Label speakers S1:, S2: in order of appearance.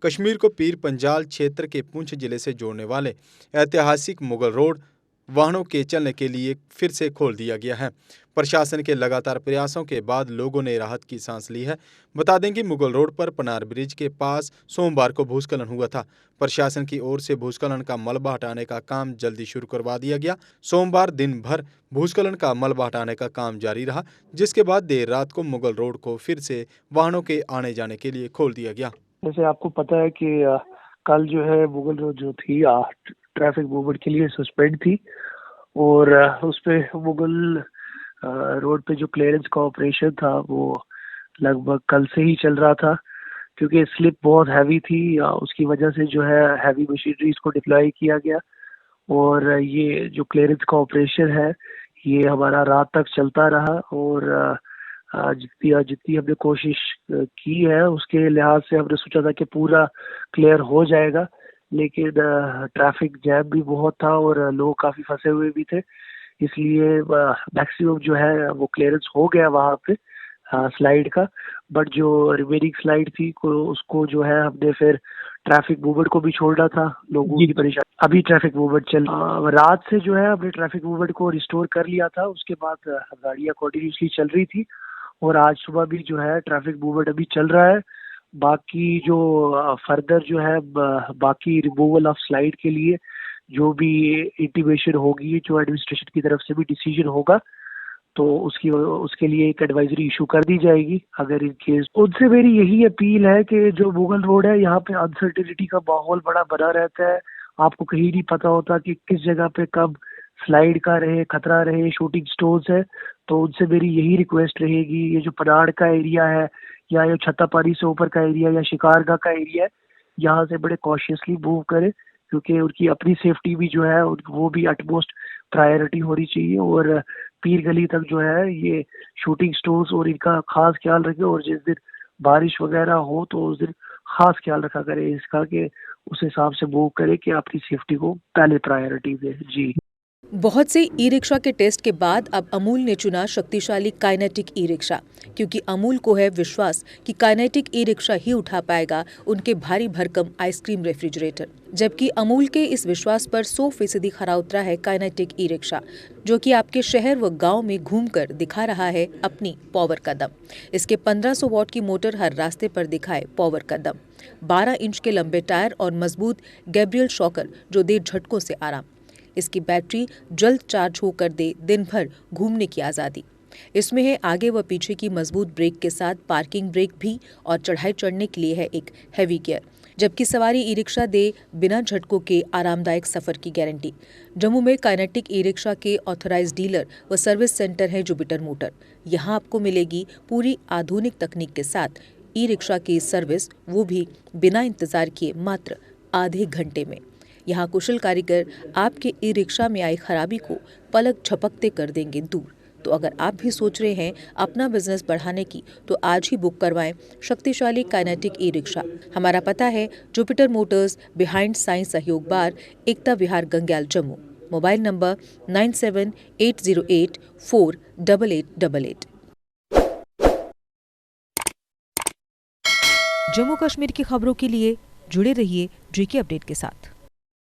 S1: कश्मीर को पीर पंजाल क्षेत्र के पुंछ जिले से जोड़ने वाले ऐतिहासिक मुगल रोड वाहनों के चलने के लिए फिर से खोल दिया गया है। प्रशासन के लगातार प्रयासों के बाद लोगों ने राहत की सांस ली है। बता दें कि मुगल रोड पर पनार ब्रिज के पास सोमवार को भूस्खलन हुआ था। प्रशासन की ओर से भूस्खलन का मलबा हटाने का काम जल्दी शुरू करवा दिया गया। सोमवार दिन भर भूस्खलन का मलबा हटाने का काम जारी रहा, जिसके बाद देर रात को मुगल रोड को फिर से वाहनों के आने जाने के लिए खोल दिया गया।
S2: जैसे आपको पता है कि कल जो है मुगल रोड जो थी ट्रैफिक मूवमेंट के लिए सस्पेंड थी और उस पे मुगल रोड पे जो क्लियरेंस का ऑपरेशन था वो लगभग कल से ही चल रहा था, क्योंकि स्लिप बहुत हैवी थी। उसकी वजह से जो है हैवी मशीनरीज को डिप्लॉय किया गया और ये जो क्लियरेंस का ऑपरेशन है ये हमारा रात तक चलता रहा और जितनी हमने कोशिश की है उसके लिहाज से हमने सोचा था कि पूरा क्लियर हो जाएगा, लेकिन ट्रैफिक जैम भी बहुत था और लोग काफ़ी फंसे हुए भी थे, इसलिए मैक्सिमम जो है वो क्लियरेंस हो गया वहाँ पे स्लाइड का। बट जो रिमेनिंग स्लाइड थी उसको जो है हमने फिर ट्रैफिक मूवमेंट को भी छोड़ना था, लोगों की परेशानी। अभी ट्रैफिक मूवमेंट रात से जो है हमने ट्रैफिक मूवमेंट को रिस्टोर कर लिया था। उसके बाद गाड़ियाँ कंटिन्यूसली चल रही थी और आज सुबह भी जो है ट्रैफिक मूवमेंट अभी चल रहा है। बाकी जो फर्दर जो है बाकी रिमूवल ऑफ स्लाइड के लिए जो भी इंटीमेशन होगी, जो एडमिनिस्ट्रेशन की तरफ से भी डिसीजन होगा, तो उसके लिए एक एडवाइजरी इशू कर दी जाएगी। अगर इन केस उनसे मेरी यही अपील है कि जो मुगल रोड है यहाँ पे अनसर्टेनिटी का माहौल बड़ा बना रहता है। आपको कहीं नहीं पता होता कि किस जगह पे कब स्लाइड का रहे, खतरा रहे, शूटिंग स्टोन्स है। तो उनसे मेरी यही रिक्वेस्ट रहेगी, ये जो पनाड़ का एरिया है या ये छत्तापारी से ऊपर का एरिया या शिकारगाह का एरिया है, यहाँ से बड़े कॉशियसली मूव करें, क्योंकि उनकी अपनी सेफ्टी भी जो है वो भी अटमोस्ट प्रायोरिटी होनी चाहिए। और पीर गली तक जो है ये शूटिंग स्टोन्स और इनका खास ख्याल रखें और जिस दिन बारिश वगैरह हो तो उस दिन खास ख्याल रखा करें इसका, कि उस हिसाब से मूव करें कि अपनी सेफ्टी को पहले प्रायोरिटी दें। जी।
S3: बहुत से ई रिक्शा के टेस्ट के बाद अब अमूल ने चुना शक्तिशाली काइनेटिक ई रिक्शा, क्योंकि अमूल को है विश्वास कि काइनेटिक ई रिक्शा ही उठा पाएगा उनके भारी भरकम आइसक्रीम रेफ्रिजरेटर। जबकि अमूल के इस विश्वास पर 100% खरा उतरा है काइनेटिक ई रिक्शा, जो कि आपके शहर व गांव में घूमकर दिखा रहा है अपनी पावर का दम। इसके 1500 वॉट की मोटर हर रास्ते पर दिखाए पावर का दम, 12 इंच के लंबे टायर और मजबूत गैब्रियल शॉकर जो दे झटकों से आराम। इसकी बैटरी जल्द चार्ज होकर दे दिन भर घूमने की आज़ादी। इसमें है आगे व पीछे की मजबूत ब्रेक के साथ पार्किंग ब्रेक भी और चढ़ाई चढ़ने के लिए है एक हैवी गियर, जबकि सवारी ई रिक्शा दे बिना झटकों के आरामदायक सफर की गारंटी। जम्मू में काइनेटिक ई रिक्शा के ऑथराइज्ड डीलर व सर्विस सेंटर है जुपिटर मोटर। यहाँ आपको मिलेगी पूरी आधुनिक तकनीक के साथ ई रिक्शा की सर्विस, वो भी बिना इंतजार किए मात्र आधे घंटे में। यहाँ कुशल कारीगर आपके ई रिक्शा में आई खराबी को पलक झपकते कर देंगे दूर। तो अगर आप भी सोच रहे हैं अपना बिजनेस बढ़ाने की, तो आज ही बुक करवाएं शक्तिशाली काइनेटिक ई रिक्शा। हमारा पता है जुपिटर मोटर्स, बिहाइंड साइंस सहयोग बार, एकता विहार, गंग्याल, जम्मू। Mobile number 9780848888। जम्मू कश्मीर की खबरों के लिए जुड़े रहिए JK अपडेट के साथ।